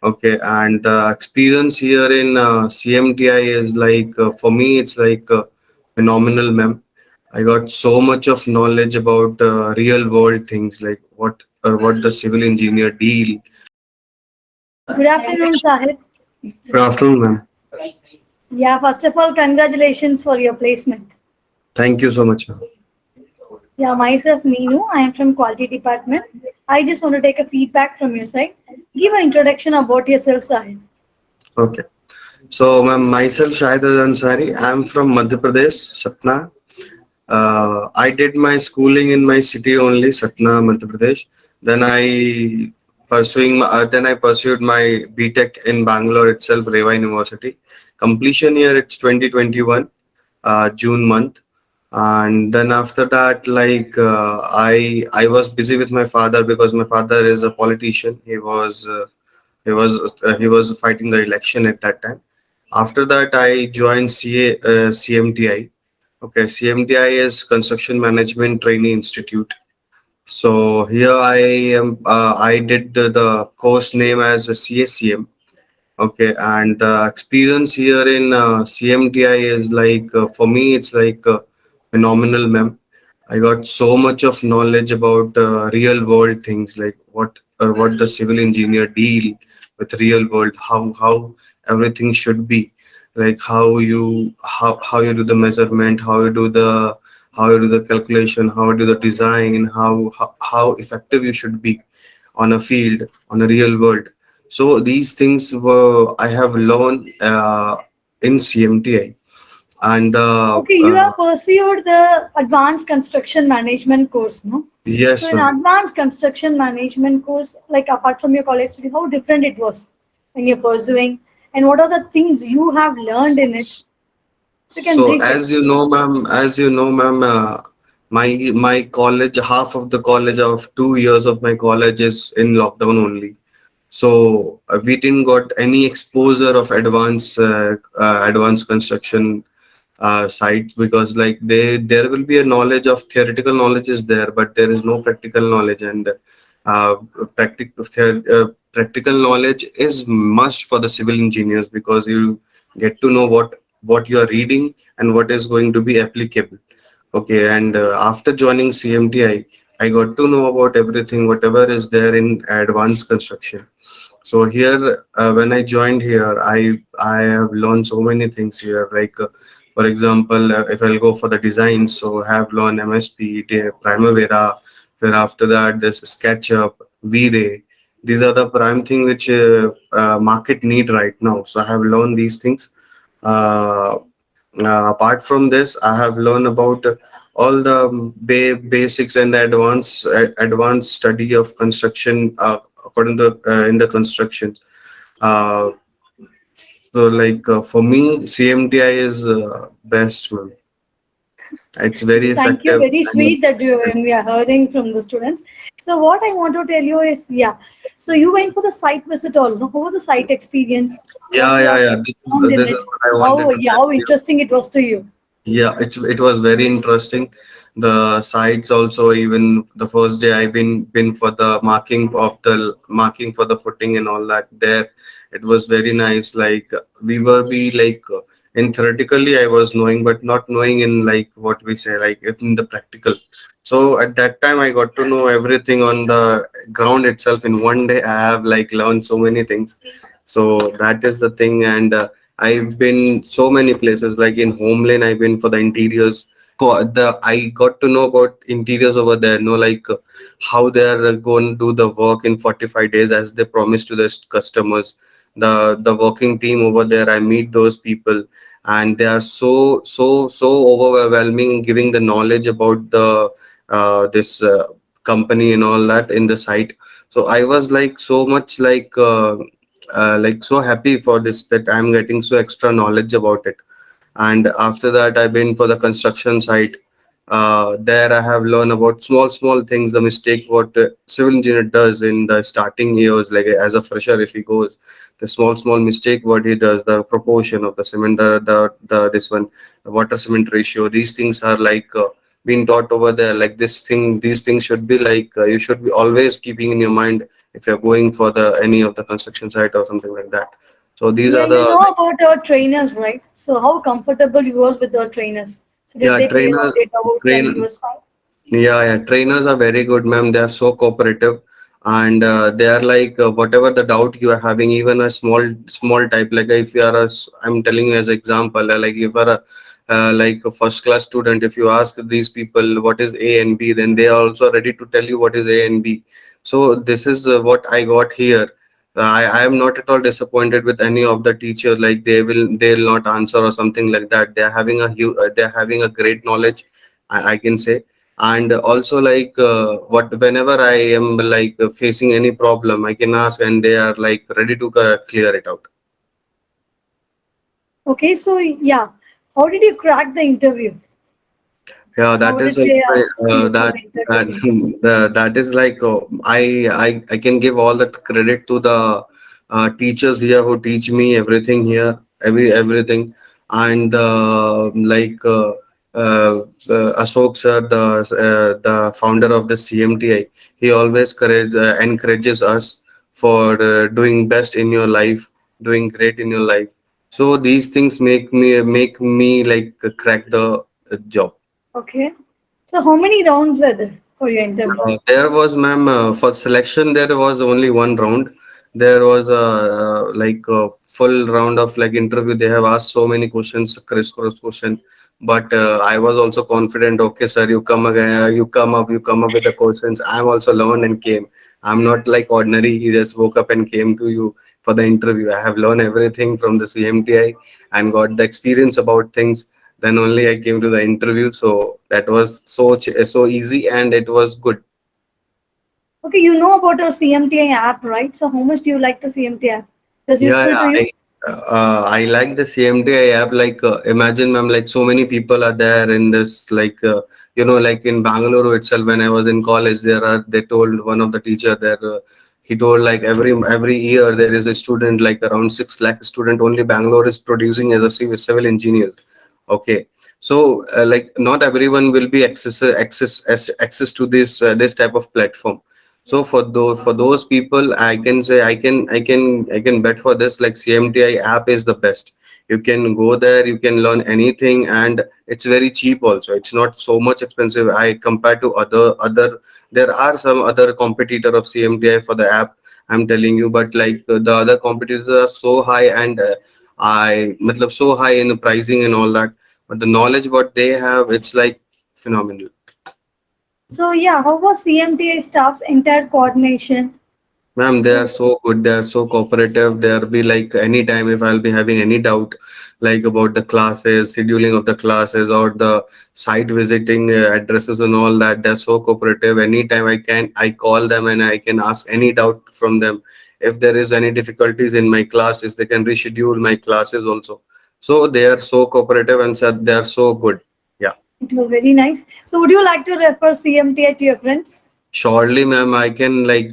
Okay, and the experience here in CMTI is like for me, it's like phenomenal, ma'am. I got so much of knowledge about real world things like what the civil engineer deal. Good afternoon, Sahid. Good afternoon, ma'am. Yeah, first of all, congratulations for your placement. Thank you so much, ma'am. Yeah, myself, Meenu. I am from Quality Department. I just want to take a feedback from your side. Give an introduction about yourself, Sahid. Okay. So, ma'am, myself, Shahid Ansari. I'm from Madhya Pradesh, Satna. I did my schooling in my city only, Satna, Madhya Pradesh. Then then I pursued my BTech in Bangalore itself, Reva University. Completion year it's 2021, June month. And then after that, I was busy with my father because my father is a politician. He was fighting the election at that time. After that, I joined CMTI. Okay, CMTI is Construction Management Trainee Institute. So here I am. I did the course name as a CACM. Okay, and the experience here in CMTI is like for me, it's like phenomenal, ma'am. I got so much of knowledge about real world things like what the civil engineer deal with real world, how everything should be, like how you do the measurement, how you do the calculation, how you do the design, how effective you should be on a field, on a real world. So these things were I have learned in CMTI, and Okay, you have pursued the Advanced Construction Management course, no? So, yes, in ma'am. Advanced Construction Management course, like apart from your college study, how different it was when you're pursuing, and what are the things you have learned in it? You can So brief it. ma'am, my college, half of the college of 2 years of my college is in lockdown only. So we didn't got any exposure of advanced construction sites because like there will be a knowledge of theoretical knowledge is there, but there is no practical knowledge, and uh, practical knowledge is must for the civil engineers because you get to know what you are reading and what is going to be applicable. Okay, and after joining CMTI, I got to know about everything, whatever is there in advanced construction. So here, when I joined here, I have learned so many things here. Like, for example, if I'll go for the design, so I have learned MSP, Primavera. Then after that, there's SketchUp, V-Ray. These are the prime thing which market need right now. So I have learned these things. Uh, Apart from this, I have learned about all the basics and the advanced study of construction according to in the construction. Uh, for me, CMTI is best one. It's very Thank you. effective. Very sweet that you when we are hearing from the students. So what I want to tell you is, yeah. So you went for the site visit all. No? How was the site experience? What Yeah, you yeah, have yeah. found in This is it? what I wanted How to yeah, tell how you. interesting it was to you. Yeah, it was very interesting. The sites also, even the first day I've been for the marking for the footing and all that. There, it was very nice. Like we were be like in theoretically I was knowing, but not knowing in like what we say like in the practical. So at that time I got to know everything on the ground itself. In one day I have like learned so many things. So that is the thing, and I've been so many places. Like in Homeland, I've been for the interiors. I got to know about interiors over there. No, like how they are going to do the work in 45 days as they promised to the customers. The working team over there, I meet those people, and they are so overwhelming in giving the knowledge about the this company and all that in the site. So I was like so much like so happy for this that I'm getting so extra knowledge about it. And after that, I've been for the construction site. There I have learned about small things, the mistake what civil engineer does in the starting years, like as a fresher if he goes, the small mistake what he does, the proportion of the cement, the this one, the water cement ratio. These things are like being taught over there. Like these things should be like you should be always keeping in your mind if you're going for the any of the construction site or something like that. So these Yeah, are you the know like, about our trainers, right? So how comfortable you was with our trainers? So did yeah, they clear all their doubts and you train was fine? Yeah, yeah, trainers are very good, ma'am. They are so cooperative, and they are like whatever the doubt you are having, even a small type. Like if you are I'm telling you as example, like if you are like a first class student, if you ask these people what is A and B, then they are also ready to tell you what is A and B. So this is what I got here. I am not at all disappointed with any of the teachers. Like they'll not answer or something like that. They are having they're having a great knowledge, I can say. And also like what whenever I am like facing any problem, I can ask and they are like ready to clear it out. Okay, so yeah, how did you crack the interview? Yeah, How that is did they also assist you for the that interviews? that is like I can give all the credit to the teachers here who teach me everything here, everything, and like Ashok sir, the founder of the CMTI, he always encourages us for doing best in your life, doing great in your life. So these things make me like crack the job. Okay. So how many rounds were there for your interview? There was, ma'am, for selection, there was only one round. There was a like a full round of like interview. They have asked so many questions, cross question. But I was also confident. Okay, sir, you come again, you come up with the questions. I'm also learned and came. I'm not like ordinary. He just woke up and came to you for the interview. I have learned everything from the CMTI and got the experience about things. Then only I came to the interview. So that was so easy and it was good. Okay, you know about our CMTI app, right? So how much do you like the CMTI app? It was Yeah, useful to you? I like the CMTI app. Like, imagine, ma'am, like so many people are there in this, like, like in Bangalore itself. When I was in college, they told one of the teacher there, he told like every year there is a student, like around 6 lakh student only Bangalore is producing as a civil engineer. Okay, so like not everyone will be access to this type of platform. So for those people, I can say I can bet for this, like CMTI app is the best. You can go there, you can learn anything, and it's very cheap also. It's not so much expensive. I compared to other there are some other competitor of CMTI for the app. I'm telling you, but like the other competitors are so high and matlab so high in the pricing and all that. But the knowledge what they have, it's like phenomenal. So yeah, how was CMTI staff's entire coordination? Ma'am, they are so good. They are so cooperative. They'll be like anytime if I'll be having any doubt, like about the classes, scheduling of the classes, or the site visiting addresses and all that. They're so cooperative. Anytime I call them and I can ask any doubt from them. If there is any difficulties in my classes, they can reschedule my classes also. So they are so cooperative and said they are so good. Yeah. It was very nice. So would you like to refer CMTI to your friends? Surely, ma'am, I can like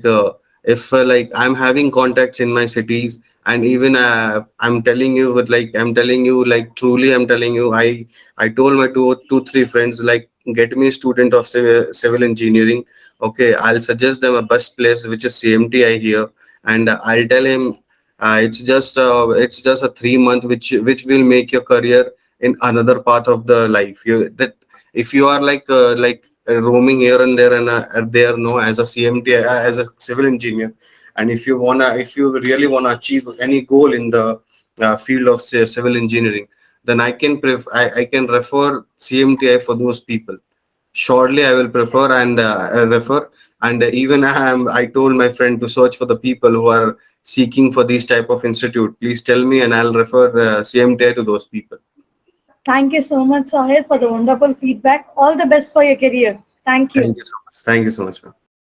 if like I'm having contacts in my cities, and even I'm telling you, but like I'm telling you, like truly, I'm telling you, I told my two three friends like get me a student of civil engineering. Okay, I'll suggest them a best place which is CMTI here, and I'll tell him it's just a 3 month which will make your career in another path of the life. You that if you are like roaming here and there and there no as a CMT as a civil engineer, and if you really wanna achieve any goal in the field of say, civil engineering, then I can refer CMTI for those people. Surely I will prefer and refer, and even I told my friend to search for the people who are seeking for these type of institute. Please tell me and I'll refer CMTI to those people. Thank you so much, Sahid, for the wonderful feedback. All the best for your career. Thank you. Thank you so much. Thank you so much, ma'am.